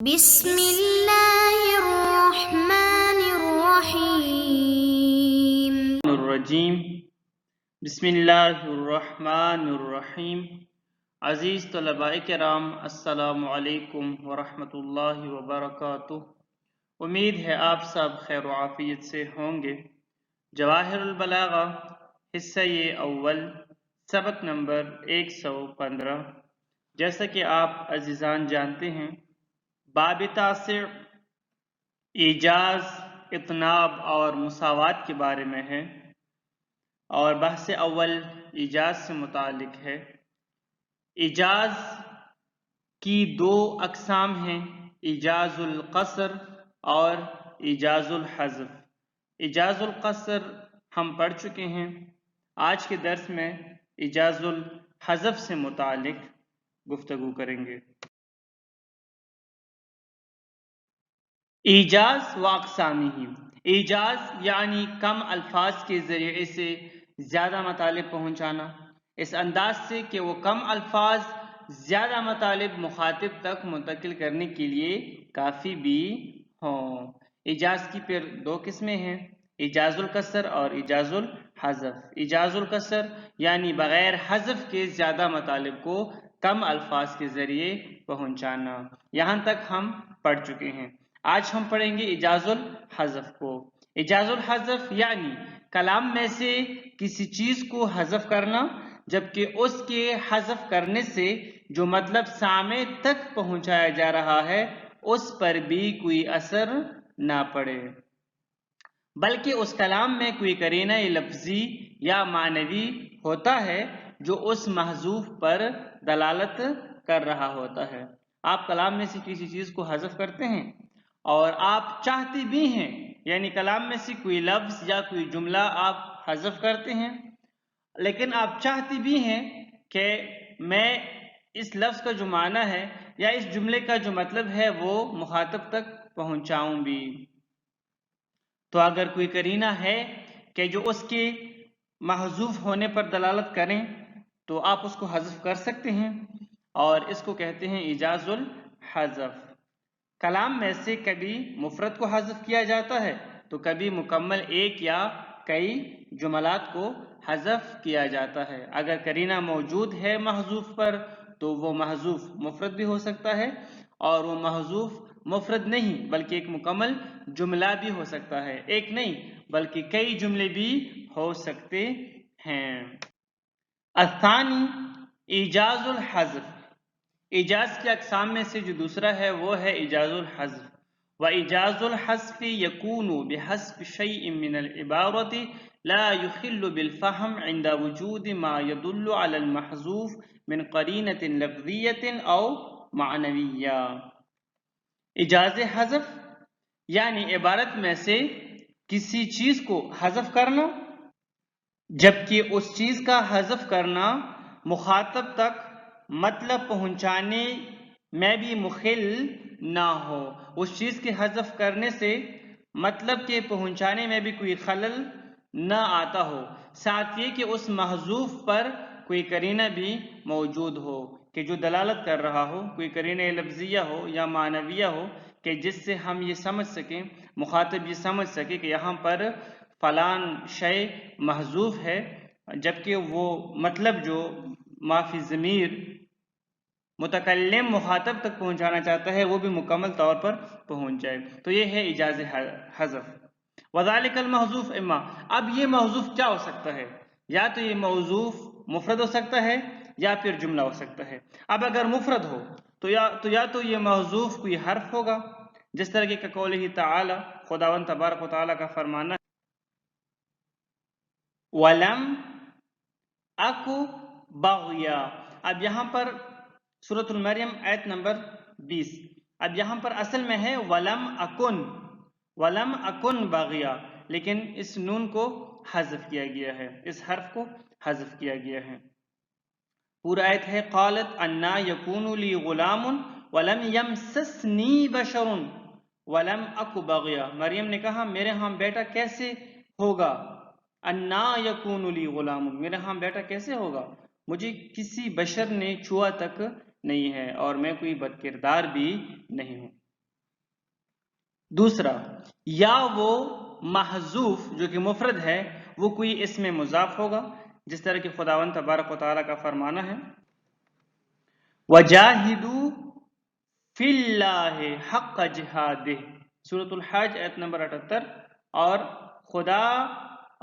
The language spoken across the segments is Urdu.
بسم اللہ الرحمن الرحیم الرجیم بسم اللہ الرحمن الرحیم۔ عزیز طلباء کرام، السلام علیکم ورحمۃ اللہ وبرکاتہ۔ امید ہے آپ سب خیر و عافیت سے ہوں گے۔ جواہر البلاغہ حصہ اول سبق نمبر 115۔ جیسا کہ آپ عزیزان جانتے ہیں، باب تاسع ایجاز، اطناب اور مساوات کے بارے میں ہے، اور بحث اول ایجاز سے متعلق ہے۔ ایجاز کی دو اقسام ہیں، ایجاز القصر اور ایجاز الحذف۔ ایجاز القصر ہم پڑھ چکے ہیں۔ آج کے درس میں ایجاز الحذف سے متعلق گفتگو کریں گے۔ ایجاز و اقسامہ، ایجاز یعنی کم الفاظ کے ذریعے سے زیادہ مطالب پہنچانا، اس انداز سے کہ وہ کم الفاظ زیادہ مطالب مخاطب تک منتقل کرنے کے لیے کافی بھی ہوں۔ ایجاز کی پھر دو قسمیں ہیں، ایجاز القصر اور ایجاز الحذف۔ ایجاز القصر یعنی بغیر حذف کے زیادہ مطالب کو کم الفاظ کے ذریعے پہنچانا۔ یہاں تک ہم پڑھ چکے ہیں۔ آج ہم پڑھیں گے ایجاز الحذف کو۔ ایجاز الحذف یعنی کلام میں سے کسی چیز کو حذف کرنا، جبکہ اس کے حذف کرنے سے جو مطلب سامع تک پہنچایا جا رہا ہے اس پر بھی کوئی اثر نہ پڑے، بلکہ اس کلام میں کوئی قرینہ لفظی یا معنوی ہوتا ہے جو اس محذوف پر دلالت کر رہا ہوتا ہے۔ آپ کلام میں سے کسی چیز کو حذف کرتے ہیں اور آپ چاہتے بھی ہیں، یعنی کلام میں سے کوئی لفظ یا کوئی جملہ آپ حذف کرتے ہیں، لیکن آپ چاہتے بھی ہیں کہ میں اس لفظ کا جو معنی ہے یا اس جملے کا جو مطلب ہے وہ مخاطب تک پہنچاؤں بھی، تو اگر کوئی قرینہ ہے کہ جو اس کے محذوف ہونے پر دلالت کریں تو آپ اس کو حذف کر سکتے ہیں، اور اس کو کہتے ہیں ایجاز الحذف۔ کلام میں سے کبھی مفرد کو حذف کیا جاتا ہے تو کبھی مکمل ایک یا کئی جملات کو حذف کیا جاتا ہے۔ اگر قرینہ موجود ہے محذوف پر تو وہ محذوف مفرد بھی ہو سکتا ہے، اور وہ محذوف مفرد نہیں بلکہ ایک مکمل جملہ بھی ہو سکتا ہے، ایک نہیں بلکہ کئی جملے بھی ہو سکتے ہیں۔ الثانی ایجاز الحذف، ایجاز کی اقسام میں سے جو دوسرا ہے وہ ہے ایجاز الحذف۔ وإيجاز الحذف يكون بحذف شيء من العبارة لا يخل بالفهم عند وجود ما يدل على المحذوف من قرينة لفظية أو معنوية۔ ایجاز حذف یعنی عبارت میں سے کسی چیز کو حذف کرنا، جبکہ اس چیز کا حذف کرنا مخاطب تک مطلب پہنچانے میں بھی مخل نہ ہو، اس چیز کے حذف کرنے سے مطلب کے پہنچانے میں بھی کوئی خلل نہ آتا ہو، ساتھ یہ کہ اس محذوف پر کوئی قرینہ بھی موجود ہو کہ جو دلالت کر رہا ہو، کوئی قرینہ لفظیہ ہو یا معنویہ ہو کہ جس سے ہم یہ سمجھ سکیں، مخاطب یہ سمجھ سکے کہ یہاں پر فلان شے محذوف ہے، جبکہ وہ مطلب جو ما فی الضمیر متکلم مخاطب تک پہنچانا چاہتا ہے وہ بھی مکمل طور پر پہنچ جائے، تو یہ ہے ایجاز حذف۔ وذالک المحذوف اما، اب یہ محذوف کیا ہو سکتا ہے؟ یا تو یہ محذوف مفرد ہو سکتا ہے یا پھر جملہ ہو سکتا ہے۔ اب اگر مفرد ہو تو یا تو یہ محذوف کوئی حرف ہوگا، جس طرح کہ قولہ تعالی، خداوند تبارک و تعالی کا فرمانا ہے وَلَمْ أَكُ بَغْيًا۔ اب یہاں پر سورۃ المریم آیت نمبر 20، اب یہاں پر اصل میں ہے وَلَمْ أَكُنْ، وَلَمْ أَكُنْ بَغْيًا، لیکن اس نون کو حذف کیا گیا ہے، اس حرف کو حذف کیا گیا ہے۔ پورا آیت ہے قالت انا یکون لی غلام ولم یمسسنی بشر ولم اک بغیا، مریم نے کہا میرے ہاں بیٹا کیسے ہوگا، انا یکون لی غلام، میرے ہاں بیٹا کیسے ہوگا، مجھے کسی بشر نے چھوا تک نہیں ہے اور میں کوئی بد کردار بھی نہیں ہوں۔ دوسرا، یا وہ محذوف جو کہ مفرد ہے وہ کوئی اسم مضاف ہوگا، جس طرح کہ خداوند تبارک و تعالیٰ کا فرمانا ہے وَجَاهِدُوا فِي اللَّهِ حَقَّ جِهَادِهِ، سورۃ الحج آیت نمبر 78۔ اور خدا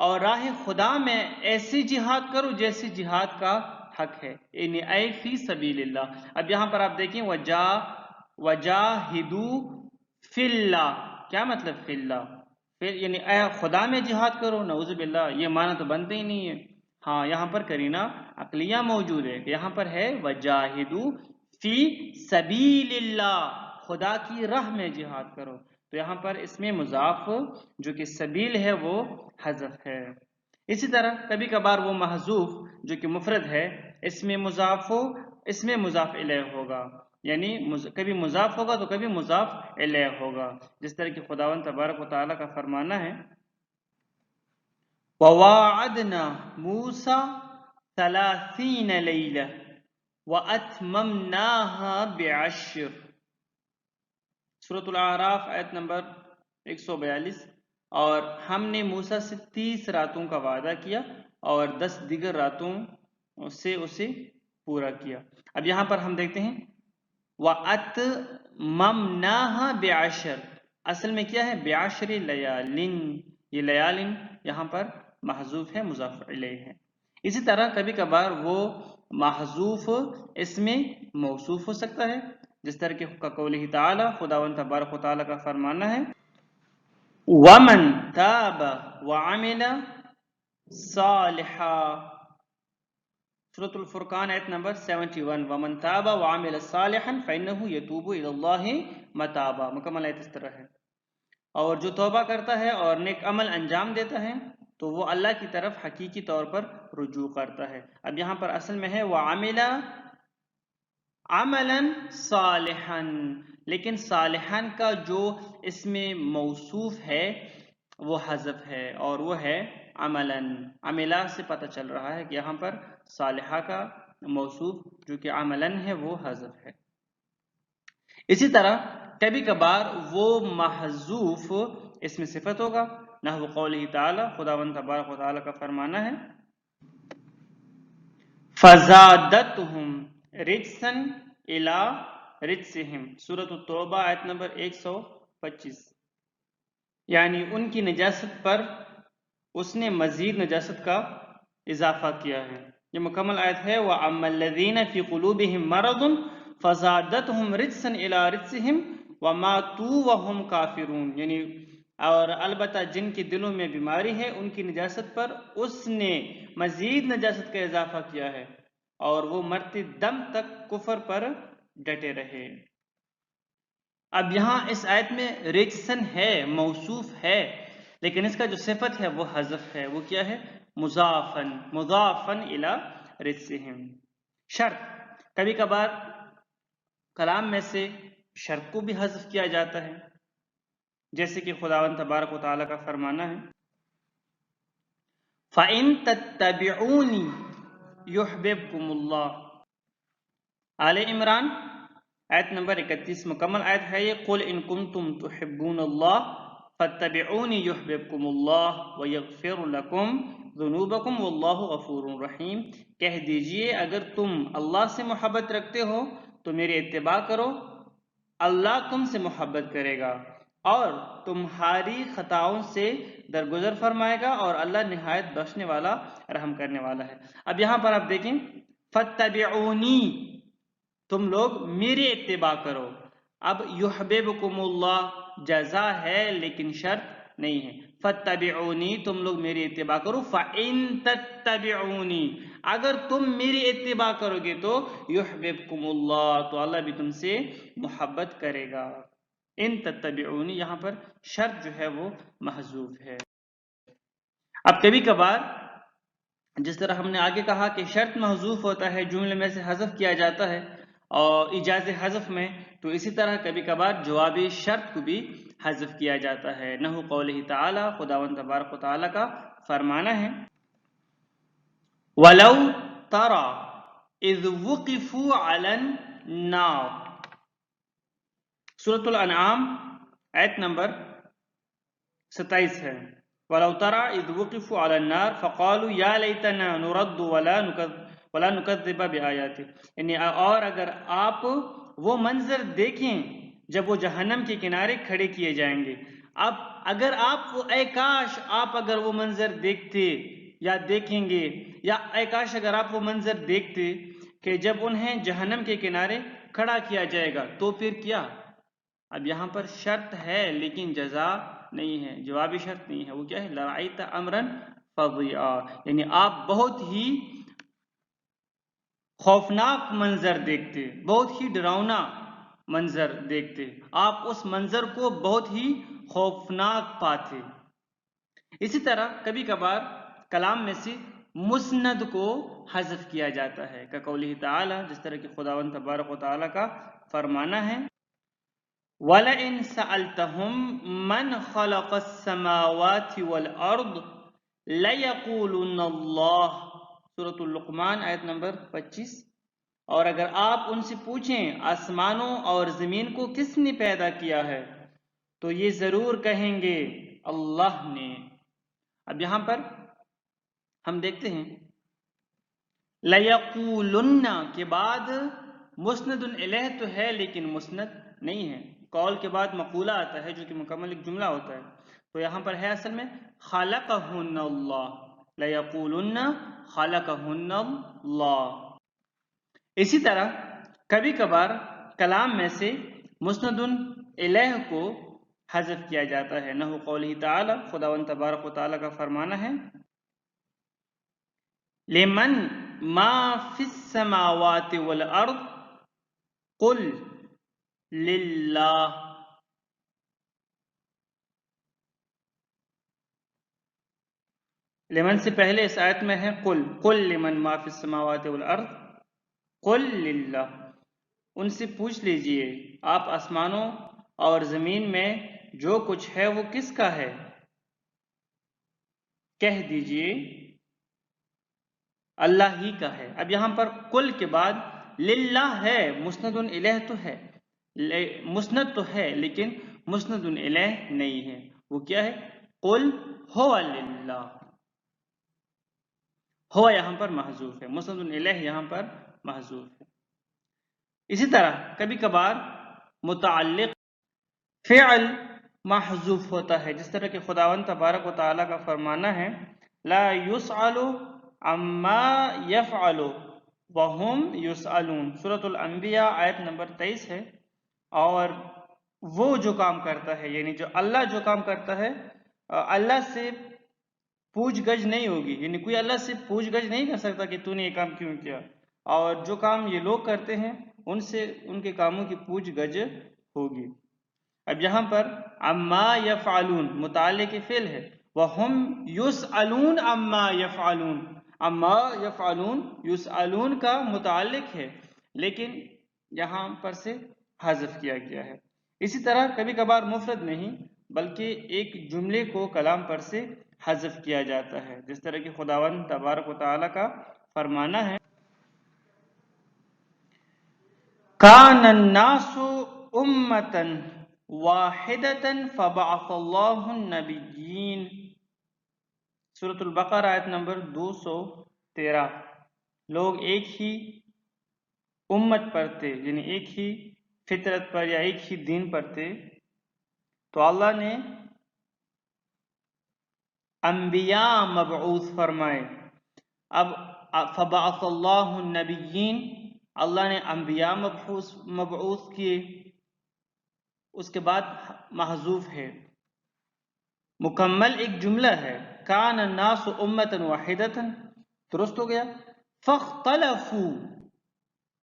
اور راہ خدا میں ایسی جہاد کرو جیسی جہاد کا حق ہے، یعنی اے فی سبیل اللہ۔ اب یہاں پر آپ دیکھیں وَجَاهِدُوا فِي اللَّهِ، کیا مطلب فی اللہ؟ پھر یعنی اے خدا میں جہاد کرو، نعوذ باللہ، یہ معنی تو بنتے ہی نہیں ہے۔ ہاں یہاں پر کرینہ عقلیہ موجود ہے، یہاں پر ہے وَجَاهِدُوا فی سبیل اللہ، خدا کی راہ میں جہاد کرو، تو یہاں پر اس میں مضاف جو کہ سبیل ہے وہ حذف ہے۔ اسی طرح کبھی کبھار وہ محذوف جو کہ مفرد ہے اس میں مضاف الیہ ہوگا، یعنی کبھی مضاف ہوگا تو کبھی مضاف الیہ ہوگا، جس طرح کہ خداوند تبارک و تعالیٰ کا فرمانا ہے وَوَاعَدْنَا مُوسَى 30 لَيْلَةً وَأَتْمَمْنَاهَا بِعَشْرٍ، سورۃ الاعراف آیت نمبر 142۔ اور ہم نے موسیٰ سے 30 راتوں کا وعدہ کیا اور 10 دیگر راتوں سے اسے پورا کیا۔ اب یہاں پر ہم دیکھتے ہیں وَأَتْمَمْنَاهَا بِعَشْرٍ، اصل میں کیا ہے بعشر لیالٍ، یہ لیالٍ یہاں پر محذوف ہے، مضاف الیہ ہے۔ اسی طرح کبھی کبھار وہ محذوف اس میں موصوف ہو سکتا ہے، جس طرح کہ قولہ تعالی، خداوند تبارک و تعالیٰ کا فرمانا ہے وَمَن تَابَ وَعَمِلَ صَالِحًا، سورۃ الفرقان آیت نمبر 71، وَمَن تَابَ وَعَمِلَ صَالِحًا فَإِنَّهُ يَتُوبُ إِلَى اللَّهِ مَتَابًا، مکمل آیت اس طرح ہے۔ اور جو توبہ کرتا ہے اور نیک عمل انجام دیتا ہے تو وہ اللہ کی طرف حقیقی طور پر رجوع کرتا ہے۔ اب یہاں پر اصل میں ہے وَعَمِلَ عَمَلًا صَالِحًا، لیکن صالحًا کا جو اس میں موصوف ہے وہ حذف ہے، اور وہ ہے عملاً۔ عملہ سے پتہ چل رہا ہے کہ یہاں پر صالحہ کا موصوف جو کہ عملاً ہے وہ حذف ہے۔ اسی طرح کبھی کبھار وہ محذوف اس میں صفت ہوگا، نحو قولہ تعالی، خداوند تبارک و تعالیٰ کا فرمانا ہے فَزَادَتْهُمْ رِجْسًا إِلَىٰ رِجْسِهِمْ، سورۃ التوبہ آیت نمبر 125، یعنی ان کی نجاست پر اس نے مزید نجاست کا اضافہ کیا ہے۔ یہ مکمل آیت ہے وَأَمَّا الَّذِينَ فِي قُلُوبِهِم مَرَضٌ فَزَادَتْهُمْ رِجْسًا إِلَىٰ رِجْسِهِمْ وَمَاتُوا وَهُمْ كَافِرُونَ، یعنی اور البتہ جن کے دلوں میں بیماری ہے ان کی نجاست پر اس نے مزید نجاست کا اضافہ کیا ہے اور وہ مرتے دم تک کفر پر ڈٹے رہے۔ اب یہاں اس آیت میں رجسن ہے، موصوف ہے، لیکن اس کا جو صفت ہے وہ حذف ہے، وہ کیا ہے مضافن الی رجسہم۔ شرط، کبھی کبھار کلام میں سے شرط کو بھی حذف کیا جاتا ہے، جیسے کہ خداوند تبارک و تعالیٰ کا فرمانا ہے فَإِن تَتَّبِعُونِ يُحْبِبْكُمُ اللَّهُ، آل عمران آیت نمبر 31، مکمل آیت ہے یہ قُلْ إِن كُنتُمْ تُحِبُّونَ اللَّهَ فَاتَّبِعُونِ يُحْبِبْكُمُ اللَّهُ وَيَغْفِرْ لَكُمْ ذُنُوبَكُمْ وَاللَّهُ غَفُورٌ رَحِيمٌ، کہہ دیجئے اگر تم اللہ سے محبت رکھتے ہو تو میرے اتباع کرو، اللہ تم سے محبت کرے گا اور تمہاری خطاؤں سے درگزر فرمائے گا، اور اللہ نہایت بخشنے والا رحم کرنے والا ہے۔ اب یہاں پر آپ دیکھیں فَاتَّبِعُونِی، تم لوگ میرے اتباع کرو۔ اب یحببکم اللہ جزا ہے لیکن شرط نہیں ہے، فَاتَّبِعُونِی، تم لوگ میری اتباع کرو، فَإِن تَتَّبِعُونِی، اگر تم میری اتباع کرو گے تو یحببکم اللہ، تو اللہ بھی تم سے محبت کرے گا۔ ان تتبعونی یہاں پر شرط جو ہے وہ محذوف ہے۔ اب کبھی کبھار جس طرح ہم نے آگے کہا کہ شرط محذوف ہوتا ہے، جملے میں سے حذف کیا جاتا ہے اور ایجاز حذف میں، تو اسی طرح کبھی کبھار جواب شرط کو بھی حذف کیا جاتا ہے، نحو قولہ تعالی، خداوند تبارک و تعالیٰ کا فرمانا ہے وَلَوْ تَرَى إِذْ وُقِفُوا عَلَى النَّارِ، سورۃ الانعام آیت نمبر 27 ہے وَلَوْ تَرَى إِذْ وُقِفُوا عَلَى النَّارِ فَقَالُوا يَا لَيْتَنَا نُرَدُّ وَلَا نُكَذِّبَ بِآيَاتِ، یعنی اور اگر آپ وہ منظر دیکھیں جب وہ جہنم کے کنارے کھڑے کیے جائیں گے، اب اگر آپ اے کاش آپ اگر وہ منظر دیکھتے یا دیکھیں گے، یا اے کاش اگر آپ وہ منظر دیکھتے کہ جب انہیں جہنم کے کنارے کھڑا کیا جائے گا تو پھر کیا؟ اب یہاں پر شرط ہے لیکن جزا نہیں ہے، جوابی شرط نہیں ہے، وہ کیا ہے؟ لَرَأَيْتَ أَمْرًا فَظِعًا، یعنی آپ بہت ہی خوفناک منظر دیکھتے، بہت ہی ڈراؤنا منظر دیکھتے، آپ اس منظر کو بہت ہی خوفناک پاتے۔ اسی طرح کبھی کبھار کلام میں سے مسند کو حذف کیا جاتا ہے، کقولہ تعالی، جس طرح کہ خداوند تبارک و تعالی کا فرمانا ہے وَلَئِن سَأَلْتَهُم مَّنْ خَلَقَ السَّمَاوَاتِ وَالْأَرْضِ لَيَقُولُنَّ اللَّهُ، سورۃ اللقمان آیت نمبر 25۔ اور اگر آپ ان سے پوچھیں آسمانوں اور زمین کو کس نے پیدا کیا ہے تو یہ ضرور کہیں گے اللہ نے۔ اب یہاں پر ہم دیکھتے ہیں لَيَقُولُنَّ کے بعد مسند الیہ تو ہے لیکن مسند نہیں ہے، قول کے بعد مقولہ آتا ہے جو کہ مکمل ایک جملہ ہوتا ہے، تو یہاں پر ہے اصل میں خَلَقَهُنَّ اللَّهُ، لَيَقُولُنَّ خَلَقَهُنَّ اللَّهُ۔ اسی طرح کبھی کبھار کلام میں سے مسند الیہ کو حذف کیا جاتا ہے، نحو قولہ تعالی، خداوند تبارک و تعالی کا فرمانا ہے لمن ما فی السماوات والارض قل للہ، لمن سے پہلے اس آیت میں ہے قل لمن ما فی السماوات والارض قل للہ، ان سے پوچھ لیجئے آپ آسمانوں اور زمین میں جو کچھ ہے وہ کس کا ہے، کہہ دیجئے اللہ ہی کا ہے۔ اب یہاں پر قل کے بعد للہ ہے، مسند الیہ تو ہے، مسند تو ہے لیکن مسند الیہ نہیں ہے، وہ کیا ہے؟ قل هو للہ، ہو یہاں پر محذوف ہے، مسند الیہ یہاں پر محذوف ہے۔ اسی طرح کبھی کبھار متعلق فعل محذوف ہوتا ہے، جس طرح کہ خداوند تبارک و تعالیٰ کا فرمانا ہے لا یسأل عما یفعل وہم یسألون، سورۃ الانبیاء آیت نمبر 23 ہے، اور وہ جو کام کرتا ہے، یعنی جو اللہ جو کام کرتا ہے اللہ سے پوچھ گچھ نہیں ہوگی، یعنی کوئی اللہ سے پوچھ گچھ نہیں کر سکتا کہ تو نے یہ کام کیوں کیا، اور جو کام یہ لوگ کرتے ہیں ان سے ان کے کاموں کی پوچھ گچھ ہوگی۔ اب یہاں پر عما یفعلون متعلق فعل ہے، وَهُمْ يُسْأَلُونَ عَمَّا يَفْعَلُونَ، عَمَّا يَفْعَلُونَ یسألون کا متعلق ہے لیکن یہاں پر سے حذف کیا گیا ہے۔ اسی طرح کبھی کبھار مفرد نہیں بلکہ ایک جملے کو کلام پر سے حذف کیا جاتا ہے، جس طرح کہ خداوند تبارک و تعالیٰ کا فرمانا ہے کان الناس امۃ واحدۃ فبعث اللہ النبیین، سورۃ البقرہ آیت نمبر 213۔ لوگ ایک ہی امت پر تھے، یعنی ایک ہی فطرت پر یا ایک ہی دین پر تھے، تو اللہ نے انبیاء مبعوث فرمائے۔ اب فبعث اللہ النبیین، اللہ نے انبیاء مبعوث کیے، اس کے بعد محذوف ہے، مکمل ایک جملہ ہے کان الناس امۃ واحدۃ، درست ہو گیا، فاختلفوا،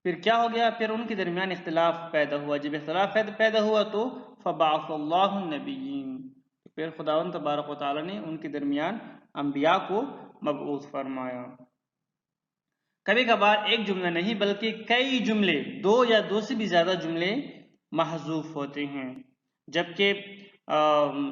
پھر کیا ہو گیا؟ پھر ان کے درمیان اختلاف پیدا ہوا، جب اختلاف پیدا ہوا تو فبعث اللہ النبیین، پھر خداوند تبارک و تعالی نے ان کے درمیان انبیاء کو مبعوث فرمایا۔ کبھی کبھار ایک جملہ نہیں بلکہ کئی جملے، دو یا دو سے بھی زیادہ جملے محذوف ہوتے ہیں، جبکہ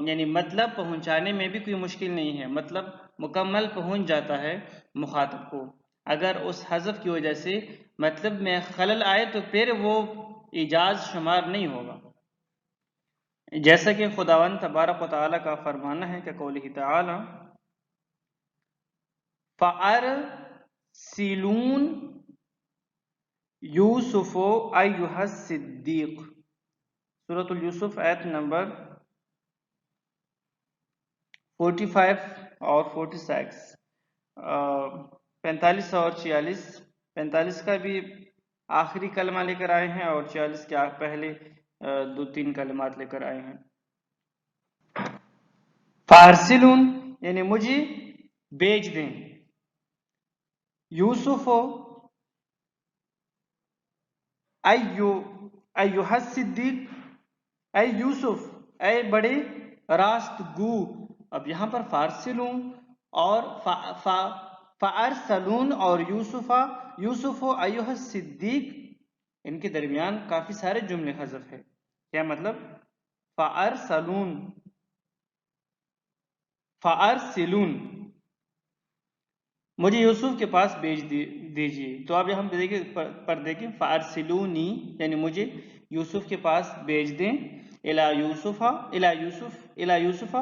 یعنی مطلب پہنچانے میں بھی کوئی مشکل نہیں ہے، مطلب مکمل پہنچ جاتا ہے مخاطب کو، اگر اس حذف کی وجہ سے مطلب میں خلل آئے تو پھر وہ ایجاز شمار نہیں ہوگا۔ جیسا کہ خداوند تبارک و تعالیٰ کا فرمانا ہے کہ قولہ تعالی فَأَرْسِلُونَ یوسف ایھا الصدیق، سورۃ اليوسف آیت نمبر 45 اور 46، 45 اور 46، 45 کا بھی آخری کلمہ لے کر آئے ہیں اور 46 کے پہلے 2-3 کلمات لے کر آئے ہیں۔ فارسلون یعنی مجھے بیچ دیں، یوسف ایھا الصدیق، اے یوسف، اے بڑے راست گو۔ اب یہاں پر فارسلون اور فارسلون اور یوسف ایھا الصدیق، ان کے درمیان کافی سارے جملے حذف ہے۔ کیا مطلب؟ فارسلون مجھے یوسف کے پاس بھیج دیجیے۔ تو اب ہم دیکھیں فارسلونی یعنی مجھے یوسف کے پاس بھیج دیں، الی یوسف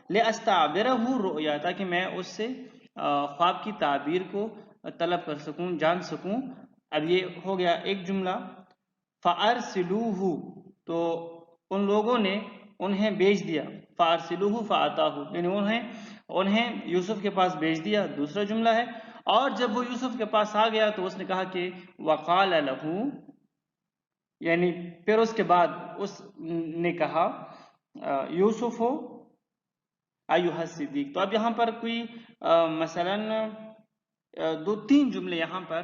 لاستعبرہ رؤیا، تاکہ میں اس سے خواب کی تعبیر کو طلب کر سکوں، جان سکوں۔ اب یہ ہو گیا ایک جملہ۔ فارسلوہ تو ان لوگوں نے انہیں بھیج دیا، فارسلوہ فاتاہ یعنی انہیں یوسف کے پاس بھیج دیا، دوسرا جملہ ہے۔ اور جب وہ یوسف کے پاس آ گیا تو اس نے کہا کہ وقال لہ، یعنی پھر اس کے بعد اس نے کہا یوسف ایھا الصدیق۔ تو اب یہاں پر کوئی مثلا 2-3 جملے یہاں پر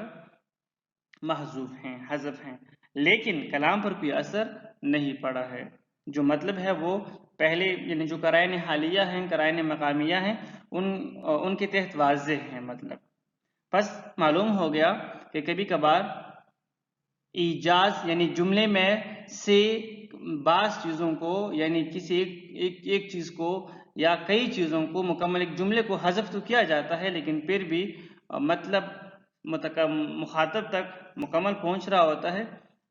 محذوف ہیں، حذف ہیں، لیکن کلام پر کوئی اثر نہیں پڑا ہے۔ جو مطلب ہے وہ پہلے یعنی جو قرائن حالیہ ہیں، قرائن مقامیہ ہیں، ان کے تحت واضح ہیں مطلب۔ پس معلوم ہو گیا کہ کبھی کبھار ایجاز یعنی جملے میں سے بعض چیزوں کو یعنی کسی ایک چیز کو یا کئی چیزوں کو مکمل ایک جملے کو حذف تو کیا جاتا ہے، لیکن پھر بھی مطلب مخاطب تک مکمل پہنچ رہا ہوتا ہے،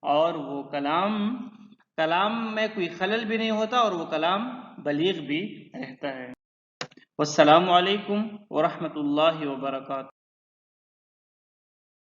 اور وہ کلام میں کوئی خلل بھی نہیں ہوتا، اور وہ کلام بلیغ بھی رہتا ہے۔ والسلام علیکم ورحمۃ اللہ وبرکاتہ۔